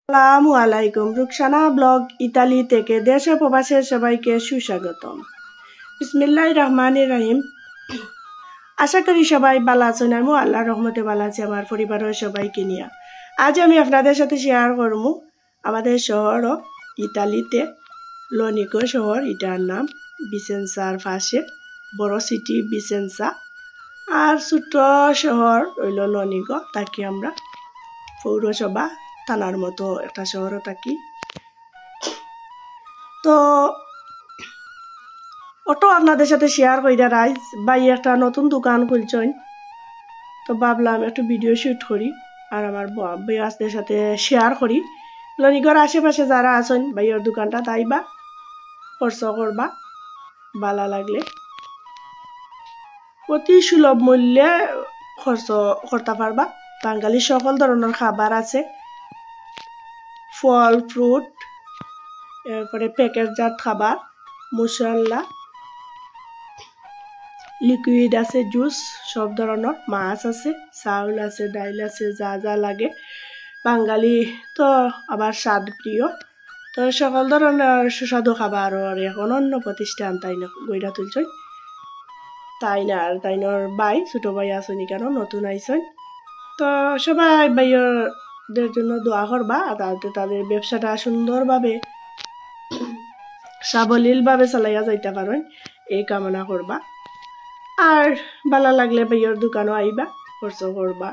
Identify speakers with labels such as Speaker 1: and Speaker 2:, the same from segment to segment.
Speaker 1: আসসালামু আলাইকুম। Rukhsana blog Italy থেকে দেশে প্রবাসে সবাইকে সুস্বাগতম। বিসমিল্লাহির রহমানির রহিম। আশা করি সবাই ভালো আছেন। আমি আল্লাহর রহমতে ভালো আছি, আমার পরিবারের সবাইকে নিয়ে। আজ আমি আপনাদের সাথে শেয়ার করবো আমাদের শহর ইতালিতে লনিকো শহর, এটার নাম ভিসেন্সার পাশে বড় সিটি ভিসেন্সা, আর ছোট্ট শহর হইল লনিকো। তাকে আমরা পৌরসভা থানার মতো একটা শহরও থাকি। তো অটো আপনাদের সাথে শেয়ার কইরা রাইজ ভাই একটা নতুন দোকান খুলছেন, তো ভাবলাম একটু ভিডিও শুট করি আর আমার ভাইয়াদের সাথে শেয়ার করি। লনিগড় আশেপাশে যারা আছেন ভাইয়ের দোকানটা তাইবা খরচ করবা, ভালো লাগলে অতি সুলভ মূল্যে খরচ করতে পারবা। বাঙালি সকল ধরনের খাবার আছে, ফল ফ্রুট, এরপরে প্যাকেটজাত খাবার, মশলা, লিকুইড আছে, জুস, সব ধরনের মাছ আছে, চাউল আছে, ডাইল আছে, যা যা লাগে। বাঙালি তো আবার স্বাদ প্রিয়, তো সকল ধরনের সুস্বাদু খাবার আর এখন অন্য প্রতিষ্ঠান তাই না গইরা তুলছেন। তাই না আর তাইনর ভাই ছোট ভাই আছেন কেন নতুন আইসেন, তো সবাই ভাইয়েরদের জন্য দোয়া করবা, তাদের ব্যবসাটা সুন্দরভাবে সাবলীলভাবে চালাইয়া যাইতে পারেন এই কামনা করবা। আর ভালো লাগলে ভাইয়ের দোকানও আইবা, খরচ করবা,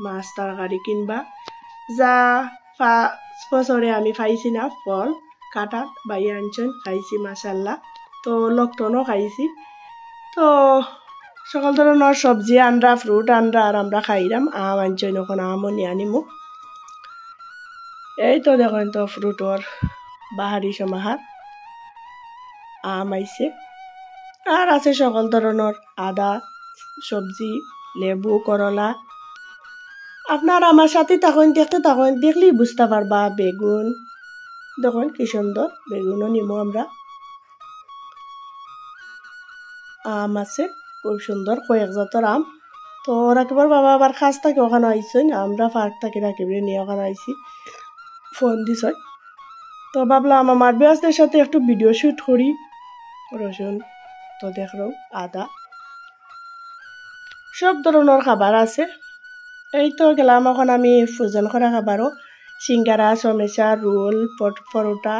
Speaker 1: মাছ তরকারি কিনবা। যা বছরে আমি খাইছি না ফল কাটা ভাইয়া আনছেন, খাইছি মাশাল্লাহ। তো লকডাউনও খাইছি, তো সকল ধরনের সবজি আনরা, ফ্রুট আনরা, আর আমরা খাইলাম। আম আনছেন, ওখানে আমও নিয়ে আনিমু। এই তো দেখেন তো ফ্রুটর বাহারি সমাহার, আম আইছে, আর আছে সকল ধরনের আদা, সবজি, লেবু, করলা। আপনার আমার সাথে তখন দেখলেই বুঝতে পারবা। বেগুন দেখুন কি সুন্দর, বেগুনও নিমো আমরা। আম আছে খুব সুন্দর, কয়েক জাতের আম। তো রাখিবার বাবা আবার খাস থাকে ওখানে আইসেন, আমরা পার্ক থাকি রাখিবে নিয়ে ওখানে আইসি, ফোন দিছ। তো ভাবলাম আমার ব্যস্তের সাথে একটু ভিডিও শুট করি। রসুন তো দেখো, আদা, সব ধরনের খাবার আছে। এই তো গেলাম এখন আমি ফুজন করা খাবারও, সিঙ্গারা, সমোসা, রোল, পরোটা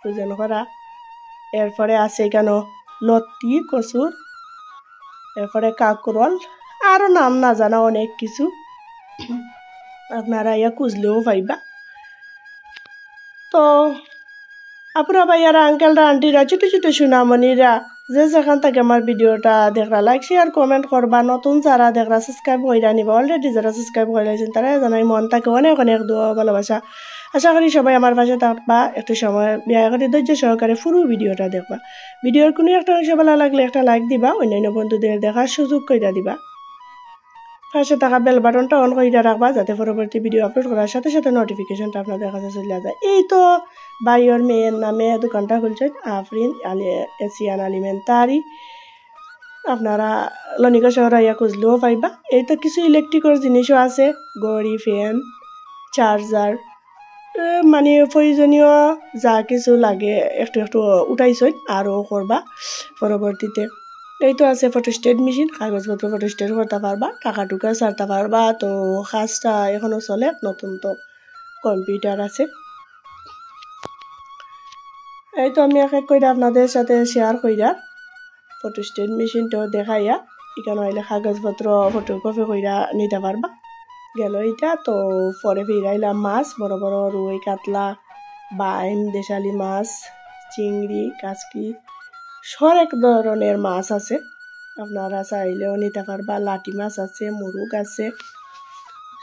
Speaker 1: ফুজন করা। এরপরে আছে কেন লতি, কচুর, এরপরে কাকরল, আরও নাম না জানা অনেক কিছু, আপনারা ইয়া খুঁজলেও পাইবা। তো আপনারা ভাইয়ারা, আঙ্কেলরা, আন্টিরা, ছোটো ছোটো সোনামণিরা যে যেখান থেকে আমার ভিডিওটা দেখরা লাইক শেয়ার কমেন্ট করবা। নতুন যারা দেখরা সাবস্ক্রাইব করে নিবা, অলরেডি যারা সাবস্ক্রাইব করে লাইছেন তারা জানাই মন থাকে অনেক অনেক দোয়া ভালোবাসা। আশা করি সবাই আমার পাশে থাকবা, একটু সময় ব্যয় করে ধৈর্য সহকারে পুরো ভিডিওটা দেখবা। ভিডিওর কোনো একটা অংশ ভালো লাগলে একটা লাইক দিবা, অন্যান্য বন্ধুদের দেখার সুযোগ করে দিবা। পাশে থাকা বেল বাটনটা অন করে রাখবা, যাতে পরবর্তী ভিডিও আপলোড করার সাথে সাথে নোটিফিকেশনটা আপনাদের কাছে চলে যায়। এই তো ভাইয়ের মেয়ের নামে দোকানটা খুলছেন, আফরিন এশিয়ান আলিমেন্টারি। আপনারা লনিকা শহরে ইয়া খুঁজলেও পাইবা। এই তো কিছু ইলেকট্রিকের জিনিসও আছে, ঘড়ি, ফ্যান, চার্জার, মানে প্রয়োজনীয় যা কিছু লাগে একটু একটু উঠাইছেন, আরও করবা পরবর্তীতে। এই তো আছে ফটোস্টেট মেশিন, কাগজপত্র ফটোস্টেট করতে পারবা, টাকা টুকা ছাড়তে পারবা। তো কাজটা এখনো চলে, নতুন তো কম্পিউটার আছে। এই তো আমি এক এক করে আপনাদের সাথে শেয়ার কইরা ফটোস্টেট মেশিনটাও দেখাইয়া, এখানে আইলে কাগজপত্র ফটোকপি কইরা নিতে পারবা। গেল এইটা তো পরে ফিরাইলাম মাছ, বড় বড় রুই, কাতলা, বাইম, দেশালি মাছ, চিংড়ি, কাচকি, সব ধরনের মাছ আছে, আপনারা চাইলেও নিতে পারবা। লাটি মাছ আছে, মুরুগ আছে,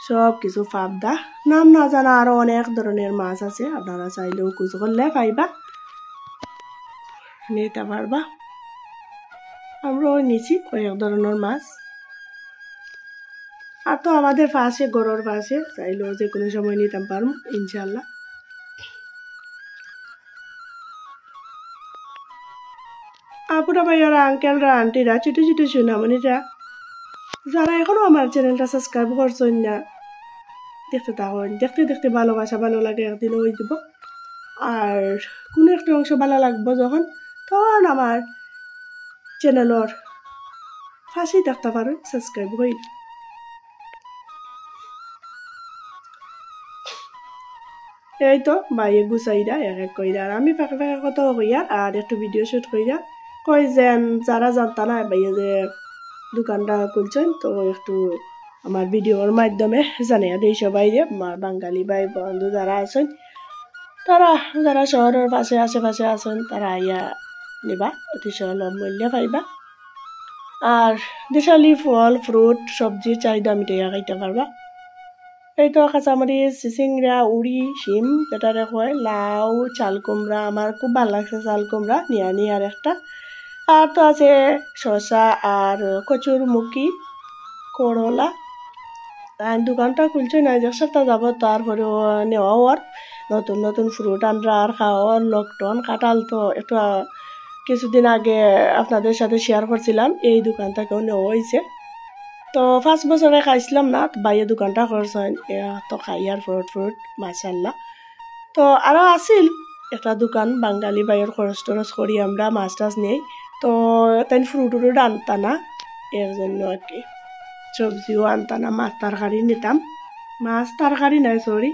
Speaker 1: সব কিছু পাবদা, নাম না জানা আরো অনেক ধরনের মাছ আছে, আপনারা চাইলেও কুচ করলে পাইবা, নিতে পারবা। আমরাও নিছি কয়েক ধরনের মাছ। আর তো আমাদের পাশে, গরুর পাশে, চাইলেও যে কোনো সময় নিতে পারবো ইনশাল্লাহ। আপুরা ভাইয়ারা, আঙ্কেলরা, আন্টিরা, ছোটো ছোটো সোনামণিরা যারা এখনো আমার চ্যানেলটা সাবস্ক্রাইব করছেন না, দেখতে থাকুন, দেখতে দেখতে ভালোবাসা ভালো লাগে একদিন হয়ে যাব। আর কোনো একটা অংশ ভালো লাগবো যখন, তখন আমার চ্যানেলের ফাঁসি দেখতে পারেন, সাবস্ক্রাইব হই। এই তো বাইয়ে গুছাইরা এক এক কইরা, আর আমি ফাঁকে ফাঁকে কত কইয়া আর একটু ভিডিও শুট কইরা কই যেন যারা জানতা না বাইয়ে যে দোকানটা খুলছেন, তো একটু আমার ভিডিওর মাধ্যমে জানিয়ে দিই সবাই যে আমার বাঙালি ভাই বন্ধু যারা আছেন, তারা যারা শহরের পাশে আশেপাশে আছেন, তারা আইয়া নিবা, অতি সুলভ মূল্যে পাইবা। আর দেশালি ফল ফ্রুট সবজির চাহিদা মিটাইয়া খাইতে পারবা। এই তো কাঁচামরিচ, চিচিংড়া, উড়ি, শিম যেটারে কয়, লাউ, চাল কুমড়া, আমার খুব ভালো লাগছে চাল কুমড়া নিয়ানি আর একটা। আর তো আছে শসা আর কচুর মুখি, করলা। দোকানটা খুলছে না, এক সপ্তাহ যাব, তারপরেও নেওয়াও আর নতুন নতুন ফ্রুট আনরা আর খাওয়ার লকডাউন কাটাল। তো একটু কিছুদিন আগে আপনাদের সাথে শেয়ার করছিলাম, এই দোকান থেকেও নেওয়া হয়েছে। তো 5 বছরে খাইছিলাম না, বাইরে দোকানটা করছেন, তো খাই আর ফ্রুট মাশাআল্লাহ। তো আরও আসিল একটা দোকান, বাঙালি বাইয়ের খরচ টরচ করি আমরা, মাছ টাছ নেই। তো তাই ফ্রুট আনতা না, এর জন্য আর কি সবজিও আনতা না, মাছ তরকারি নিতাম, মাছ তরকারি নাই সরি,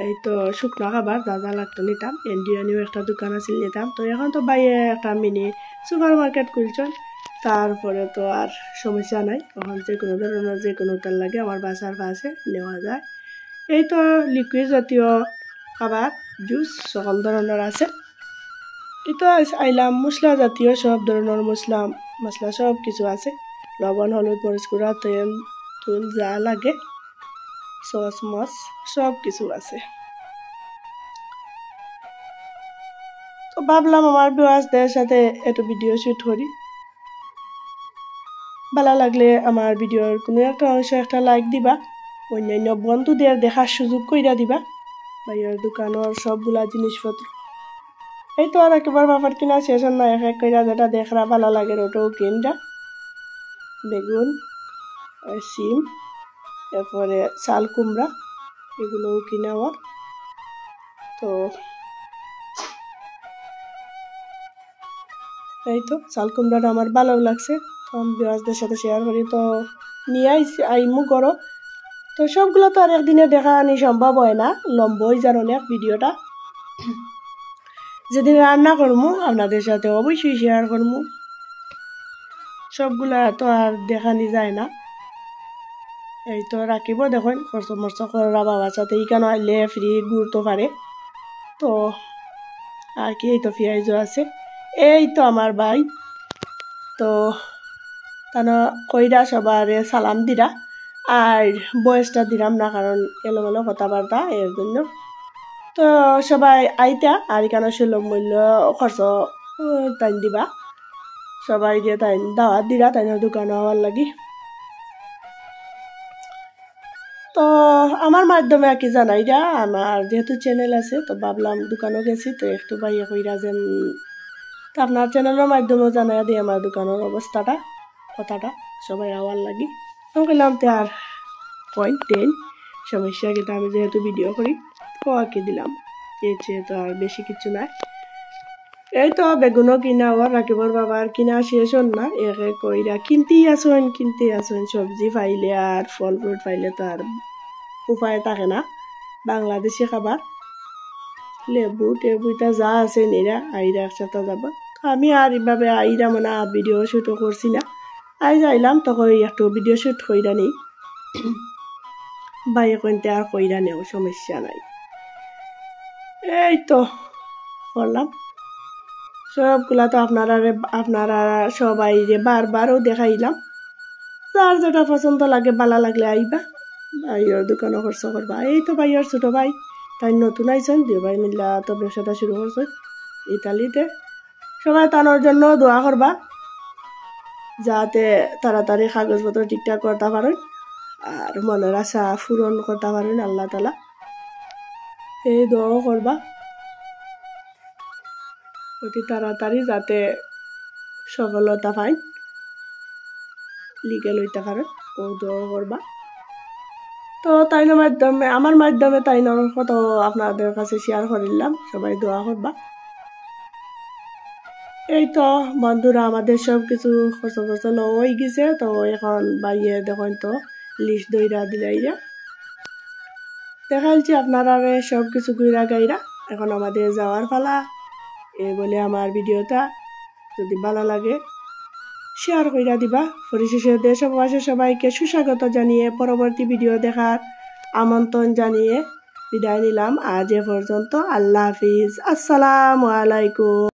Speaker 1: এই তো শুকনো খাবার যা যা লাগতো নিতাম। ইন্ডিয়ানিও একটা দোকান আছিল নিতাম। তো এখন তো বাইরে একটা মিনি সুপার মার্কেট খুলছেন, তারপরে তো আর সমস্যা নাই, তখন যে কোনো ধরনের যে কোনোটার লাগে আমার বাসার পাশে নেওয়া যায়। এই তো লিকুইড জাতীয় খাবার জুস সকল ধরনের আছে। এই তো আইলাম মশলা জাতীয় সব ধরনের মশলা সব কিছু আছে, লবণ হলুদ মরিচ গুঁড়া তেল তুল যা লাগে সস মস সব কিছু আছে। তো ভাবলাম আমার ভিউয়ার্সদের সাথে একটু ভিডিও শুট করি। ভালো লাগলে আমার ভিডিওর কোনো একটা অংশ একটা লাইক দিবা, অন্যান্য বন্ধুদের দেখার সুযোগ কইরা দিবা ভাইয়ার দোকানের সবগুলা জিনিসপত্র। এই তো আর একেবারে ব্যাপার কিনা শেষ না, এক এক কইরা যেটা দেখরা ভালো লাগে ওটাও কিনরা, বেগুন, সিম, এরপরে চাল কুমড়া এগুলোও কিনা আমার। তো এই তো চাল কুমড়াটা আমার ভালো লাগছে, তো আমি ভিউয়ার্সদের সাথে শেয়ার করি। তো নিয়ে আইমু করো। তো সবগুলো তো আর একদিনে দেখা আনি সম্ভব হয় না, লম্বা হয়ে যার অনেক ভিডিওটা। যেদিন রান্না করমু আপনাদের সাথে অবশ্যই শেয়ার করমু, সবগুলা তো আর দেখানি যায় না। এই তো রাখিব, দেখুন খরচ মরচ করা বাবার সাথে ইকানো আইলে ফ্রি ঘুরতে পারে। তো আর কি, এই তো পেঁয়াজও আছে। এই তো আমার ভাই, তো তানো কইরা সবার সালাম দিরা, আর বয়সটা দিলাম না কারণ এলোমেলো কথাবার্তা এর জন্য। তো সবাই আইতা আর এখানে সুলভ মূল্য খরচ তাই দিবা, সবাই দিয়ে তাই দাওয়াত দিরা তাই দোকান হওয়ার লাগি। তো আমার মাধ্যমে আর কি জানাই যা, আমার যেহেতু চ্যানেল আছে, তো ভাবলাম দোকানও গেছি, তো একটু বাইয়া কইরা যেন তো আপনার চ্যানেলের মাধ্যমেও জানাই দিই আমার দোকানের অবস্থাটা কথাটা সবাই হওয়ার লাগি। আমি কইলাম তো আর পয়েন্ট দেন সমস্যা, কিন্তু আমি যেহেতু ভিডিও করি তো আর কি দিলাম, এর চেয়ে তো আর বেশি কিছু নাই। এই তো বেগুনও কিনা ওর রাখিবর বাবার কিনা শেষ হন না, এক এক কইরা কিনতেই আসেন সবজি পাইলে আর ফল ফ্রুট পাইলে তো আর উপায় থাকে না। বাংলাদেশি খাবার লেবু টেবুটা যা আছে নিরা আইরা একসাথে যাব। তো আমি আর এভাবে আইরা মানে আর ভিডিও শ্যুটও করছি না, আই যাইলাম তখন একটু ভিডিও শ্যুট কইরা নেই, ভাই কইতে আর কইরা নেও সমস্যা নাই। এই তো করলাম সবগুলা, তো আপনারা সবাই বারবারও দেখাইলাম। যার যেটা পছন্দ লাগে ভালো লাগলে আইবা, ভাইয়ের দোকানও খরচ করবা। এই তো ভাইয়ের ছোট ভাই তাই নতুন আইছেন, দুই ভাই মিল্লা তো ব্যবসাটা শুরু করছে ইতালিতে। সবাই তানোর জন্য দোয়া করবা যাতে তাড়াতাড়ি কাগজপত্র ঠিকঠাক করতে পারেন আর মনের আশা পূরণ করতে পারেন আল্লাহ তালা, এই দোয়াও করবা অতি তাড়াতাড়ি যাতে সফলতা পাই, লিগেল হইতে পারে ও দোয়া করবা। তো তো তাইনের মাধ্যমে আমার মাধ্যমে তাইনের কত আপনাদের কাছে শেয়ার করিলাম, সবাই দোয়া করবা। এই তো বন্ধুরা আমাদের সব কিছু খসল হয়ে গেছে। তো এখন বাইয়ে দেখেন তো লিস্ট দইরা দিলাইরা দেখাইছি আপনারা সব কিছু গুইরা গাইরা। এখন আমাদের যাওয়ার পালা। এই বলে আমার ভিডিওটা যদি ভালো লাগে শেয়ার কইরা দিবা। পরিশেষে দেশবাসী সবাইকে সুস্বাগত জানিয়ে পরবর্তী ভিডিও দেখার আমন্ত্রণ জানিয়ে বিদায় নিলাম। আজ এ পর্যন্ত। আল্লাহ হাফিজ, আসসালামু আলাইকুম।